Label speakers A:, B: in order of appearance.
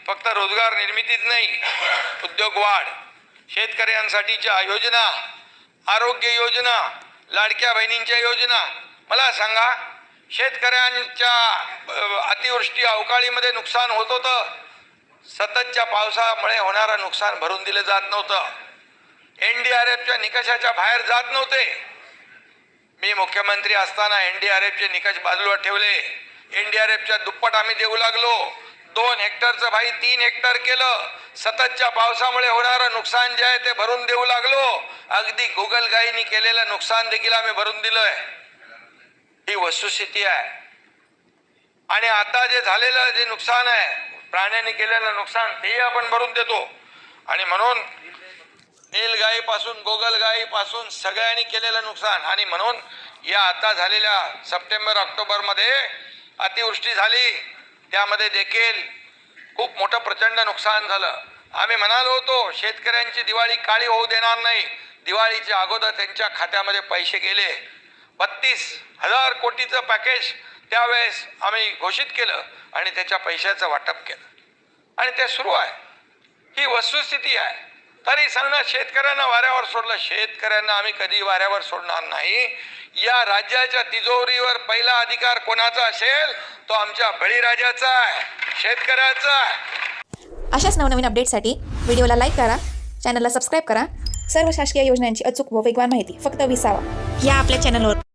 A: फक्त रोजगार निर्मितीच नाही, उद्योग वाढ, शेतकऱ्यांसाठीच्या योजना, आरोग्य योजना, लाडक्या बहिणींच्या योजना. मला सांगा, शेतकऱ्यांच्या अतिवृष्टी अवकाळीमध्ये नुकसान होत होतं, सततच्या पावसामुळे होणारं नुकसान भरून दिलं जात नव्हतं, NDRFच्या निकषाच्या बाहेर जात नव्हते. मी मुख्यमंत्री असताना NDRFचे निकष बाजूला ठेवले. NDRFच्या दुप्पट आम्ही देऊ लागलो. 2 हेक्टरचं भाई 3 हेक्टर केलं. सततच्या पावसामुळे होणारं नुकसान जे आहे ते भरून देऊ लागलो. अगदी गोगलगाईंनी केलेलं नुकसान देखील आम्ही भरून दिलंय. ही वस्तुस्थिती आहे. आणि आता जे झालेलं जे नुकसान आहे, प्राण्यांनी केलेलं नुकसान, तेही आपण भरून देतो. आणि म्हणून नीलगाईपासून गोगलगाईपासून सगळ्यांनी केलेलं नुकसान. आणि म्हणून या आता झालेल्या सप्टेंबर ऑक्टोबरमध्ये अतिवृष्टी झाली, त्यामध्ये देखील खूप मोठं प्रचंड नुकसान झालं. आम्ही म्हणालो होतो शेतकऱ्यांची दिवाळी काळी होऊ देणार नाही. दिवाळीच्या अगोदर त्यांच्या खात्यामध्ये पैसे गेले. 32,000 कोटीचं पॅकेज त्यावेळेस आम्ही घोषित केलं आणि त्याच्या पैशाचं वाटप केलं आणि ते सुरू आहे. ही वस्तुस्थिती आहे. तरी सांगणं शेतकऱ्यांना वाऱ्यावर सोडलं. शेतकऱ्यांना आम्ही कधी वाऱ्यावर सोडणार नाही. या राज्याच्या तिजोरीवर पहिला अधिकार कोणाचा असेल तो आमच्या बळीराजाचा आहे, शेतकऱ्याचा आहे.
B: अशाच नवनवीन अपडेटसाठी व्हिडिओला लाईक करा, चॅनलला सबस्क्राईब करा. सर्व शासकीय योजनांची अचूक व वेगवान माहिती फक्त 20 या आपल्या चॅनलवर.